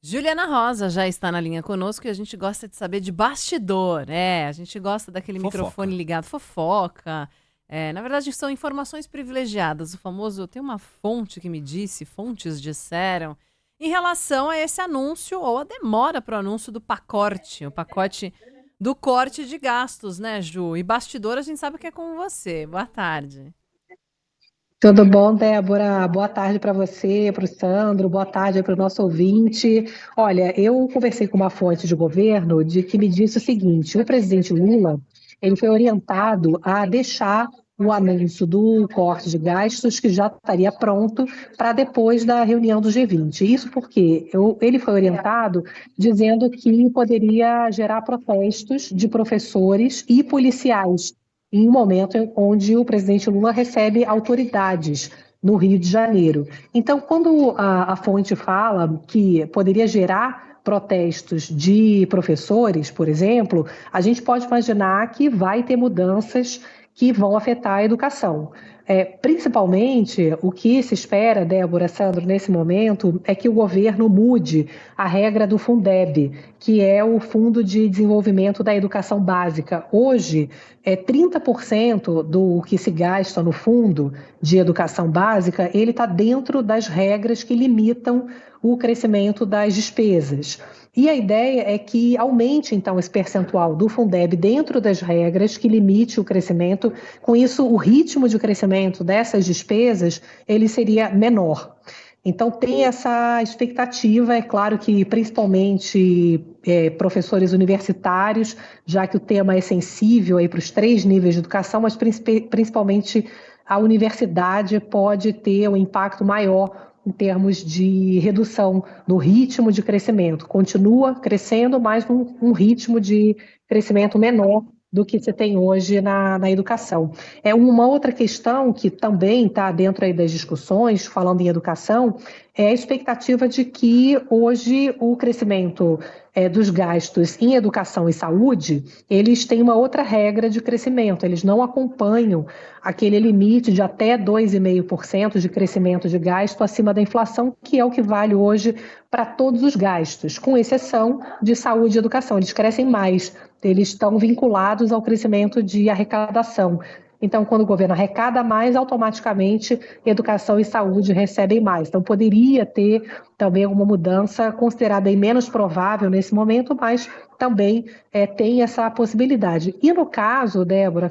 Juliana Rosa já está na linha conosco e a gente gosta de saber de bastidor, a gente gosta daquele Fofoca. microfone ligado, fofoca. Na verdade, são informações privilegiadas. O famoso, tem uma fonte que me disse, fontes disseram, em relação a esse anúncio ou a demora para o anúncio do pacote, o pacote do corte de gastos, né, Ju? E bastidor a gente sabe que é com você. Boa tarde. Tudo bom, Débora? Boa tarde para você, para o Sandro, boa tarde para o nosso ouvinte. Olha, eu conversei com uma fonte de governo de que me disse o seguinte: o presidente Lula ele foi orientado a deixar o anúncio do corte de gastos que já estaria pronto para depois da reunião do G20. Isso porque ele foi orientado dizendo que poderia gerar protestos de professores e policiais em um momento onde o presidente Lula recebe autoridades no Rio de Janeiro. Então, quando a fonte fala que poderia gerar protestos de professores, por exemplo, a gente pode imaginar que vai ter mudanças que vão afetar a educação. Principalmente, o que se espera, Débora, Sandro, nesse momento, é que o governo mude a regra do Fundeb, que é o Fundo de Desenvolvimento da Educação Básica. Hoje, 30% do que se gasta no Fundo de Educação Básica, ele está dentro das regras que limitam o crescimento das despesas. E a ideia é que aumente, então, esse percentual do Fundeb dentro das regras que limite o crescimento. Com isso, o ritmo de crescimento dessas despesas, ele seria menor. Então, tem essa expectativa, é claro que principalmente professores universitários, já que o tema é sensível para os 3 níveis de educação, mas principalmente a universidade pode ter um impacto maior em termos de redução do ritmo de crescimento. Continua crescendo, mas num ritmo de crescimento menor do que se tem hoje na educação. Uma outra questão que também está dentro aí das discussões, falando em educação, é a expectativa de que hoje o crescimento dos gastos em educação e saúde, eles têm uma outra regra de crescimento, eles não acompanham aquele limite de até 2,5% de crescimento de gasto acima da inflação, que é o que vale hoje para todos os gastos, com exceção de saúde e educação. Eles crescem mais, eles estão vinculados ao crescimento de arrecadação. Então, quando o governo arrecada mais, automaticamente educação e saúde recebem mais. Então, poderia ter também alguma mudança considerada aí menos provável nesse momento, mas também tem essa possibilidade. E no caso, Débora,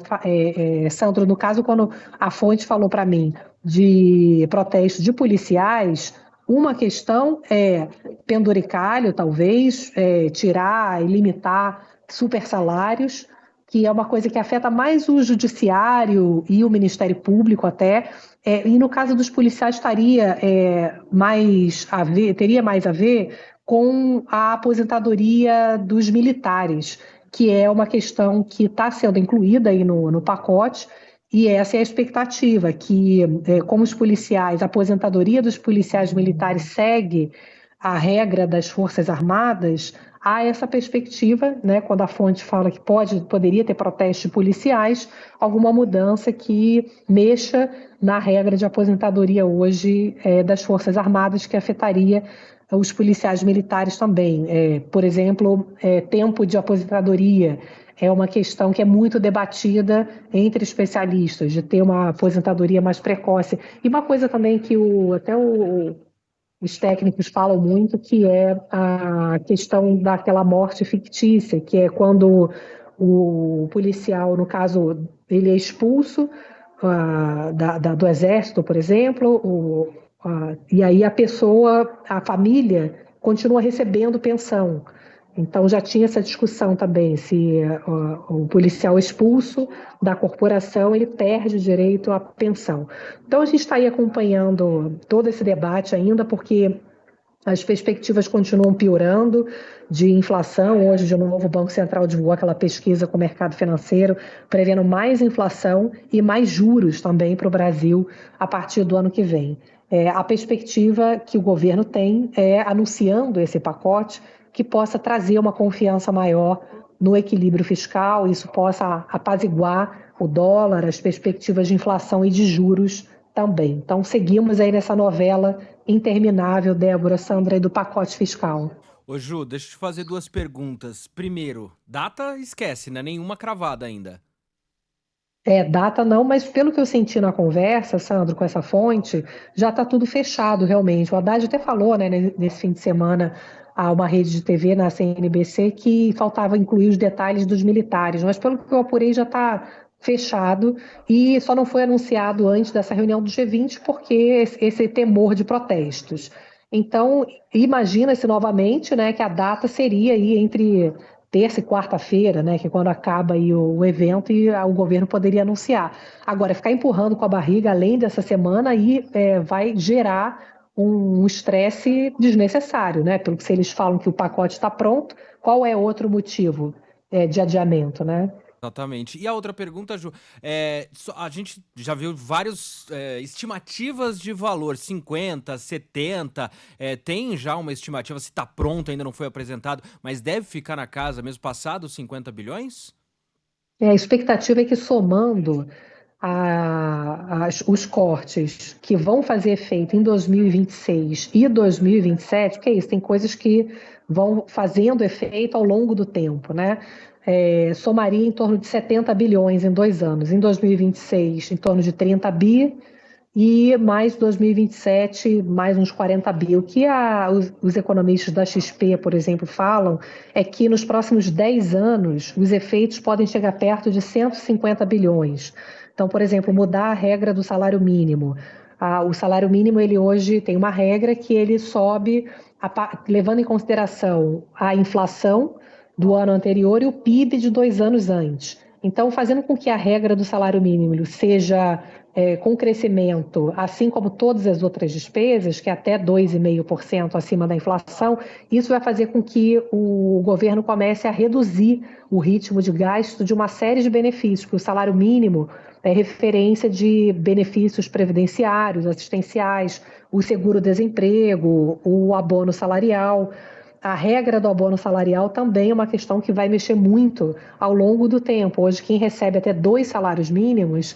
Sandro, no caso, quando a fonte falou para mim de protesto de policiais, uma questão é penduricalho, talvez, tirar e limitar super salários, que é uma coisa que afeta mais o judiciário e o Ministério Público até, e no caso dos policiais teria mais a ver com a aposentadoria dos militares, que é uma questão que está sendo incluída aí no pacote, e essa é a expectativa, que como os policiais, a aposentadoria dos policiais militares segue a regra das Forças Armadas, há essa perspectiva, né, quando a fonte fala que poderia ter protestos policiais, alguma mudança que mexa na regra de aposentadoria hoje das Forças Armadas, que afetaria os policiais militares também. Por exemplo, tempo de aposentadoria é uma questão que é muito debatida entre especialistas, de ter uma aposentadoria mais precoce. E uma coisa também que os técnicos falam muito, que é a questão daquela morte fictícia, que é quando o policial, no caso, ele é expulso do exército, por exemplo, e aí a família, continua recebendo pensão. Então já tinha essa discussão também, se o policial expulso da corporação, ele perde o direito à pensão. Então a gente está aí acompanhando todo esse debate ainda, porque as perspectivas continuam piorando de inflação. Hoje, de novo, o Banco Central divulgou aquela pesquisa com o mercado financeiro, prevendo mais inflação e mais juros também para o Brasil a partir do ano que vem. A perspectiva que o governo tem é, anunciando esse pacote, que possa trazer uma confiança maior no equilíbrio fiscal, isso possa apaziguar o dólar, as perspectivas de inflação e de juros também. Então, seguimos aí nessa novela interminável, Débora, Sandra, e do pacote fiscal. Ô Ju, deixa eu te fazer duas perguntas. Primeiro, data esquece, né? Nenhuma cravada ainda. Data não, mas pelo que eu senti na conversa, Sandro, com essa fonte, já está tudo fechado realmente. O Haddad até falou, né, nesse fim de semana, a uma rede de TV na CNBC que faltava incluir os detalhes dos militares, mas pelo que eu apurei já está fechado e só não foi anunciado antes dessa reunião do G20 porque esse temor de protestos. Então, imagina-se novamente, né, que a data seria aí entre terça e quarta-feira, né, que é quando acaba aí o evento e o governo poderia anunciar. Agora, ficar empurrando com a barriga além dessa semana aí vai gerar um estresse desnecessário, né? Pelo que se eles falam que o pacote está pronto, qual é outro motivo de adiamento, né? Exatamente. E a outra pergunta, Ju, a gente já viu várias estimativas de valor, 50, 70, tem já uma estimativa, se está pronto, ainda não foi apresentado, mas deve ficar na casa mesmo passado os 50 bilhões? A expectativa é que somando os cortes que vão fazer efeito em 2026 e 2027, porque é isso, tem coisas que vão fazendo efeito ao longo do tempo, né? Somaria em torno de 70 bilhões em 2 anos. Em 2026, em torno de 30 bi, e mais 2027, mais uns 40 bi. O que os economistas da XP, por exemplo, falam é que nos próximos 10 anos os efeitos podem chegar perto de 150 bilhões. Então, por exemplo, mudar a regra do salário mínimo. O salário mínimo, ele hoje tem uma regra que ele sobe, levando em consideração a inflação do ano anterior e o PIB de 2 anos antes. Então, fazendo com que a regra do salário mínimo seja com crescimento, assim como todas as outras despesas, que é até 2,5% acima da inflação, isso vai fazer com que o governo comece a reduzir o ritmo de gasto de uma série de benefícios, porque o salário mínimo é referência de benefícios previdenciários, assistenciais, o seguro-desemprego, o abono salarial. A regra do abono salarial também é uma questão que vai mexer muito ao longo do tempo. Hoje, quem recebe até 2 salários mínimos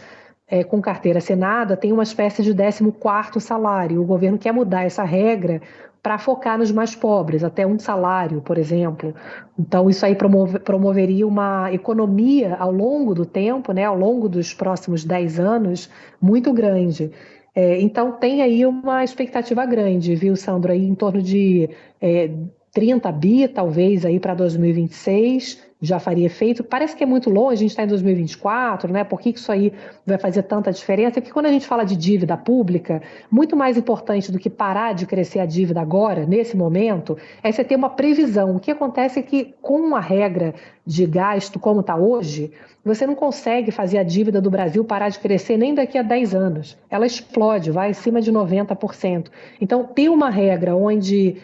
com carteira assinada tem uma espécie de 14º salário. O governo quer mudar essa regra para focar nos mais pobres, até 1 salário, por exemplo. Então, isso aí promoveria uma economia ao longo do tempo, né, ao longo dos próximos 10 anos, muito grande. Então, tem aí uma expectativa grande, viu, Sandro? Aí em torno de 30 bi, talvez, aí para 2026, já faria efeito. Parece que é muito longe, a gente está em 2024, né? Por que isso aí vai fazer tanta diferença? Porque quando a gente fala de dívida pública, muito mais importante do que parar de crescer a dívida agora, nesse momento, é você ter uma previsão. O que acontece é que, com a regra de gasto como está hoje, você não consegue fazer a dívida do Brasil parar de crescer nem daqui a 10 anos. Ela explode, vai acima de 90%. Então, ter uma regra onde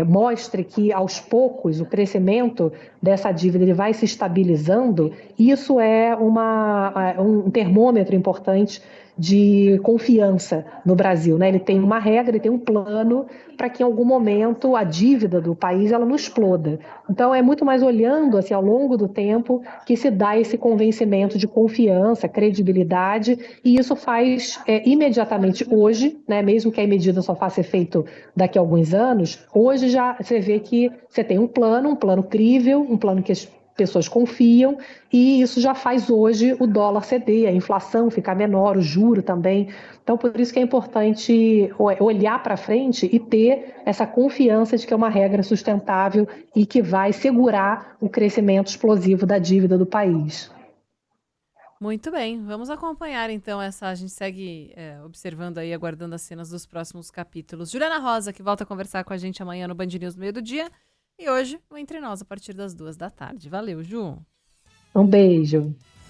mostre que, aos poucos, o crescimento dessa dívida ele vai se estabilizando, isso é um termômetro importante de confiança no Brasil, né? Ele tem uma regra, ele tem um plano para que em algum momento a dívida do país ela não exploda. Então é muito mais olhando assim ao longo do tempo que se dá esse convencimento de confiança, credibilidade, e isso faz imediatamente hoje, né? Mesmo que a medida só faça efeito daqui a alguns anos, hoje já você vê que você tem um plano crível, um plano que as pessoas confiam, e isso já faz hoje o dólar ceder, a inflação ficar menor, o juro também. Então, por isso que é importante olhar para frente e ter essa confiança de que é uma regra sustentável e que vai segurar o crescimento explosivo da dívida do país. Muito bem, vamos acompanhar então a gente segue observando aí, aguardando as cenas dos próximos capítulos. Juliana Rosa, que volta a conversar com a gente amanhã no Band News no meio do dia, e hoje o Entre Nós a partir das 2 da tarde. Valeu, Ju! Um beijo!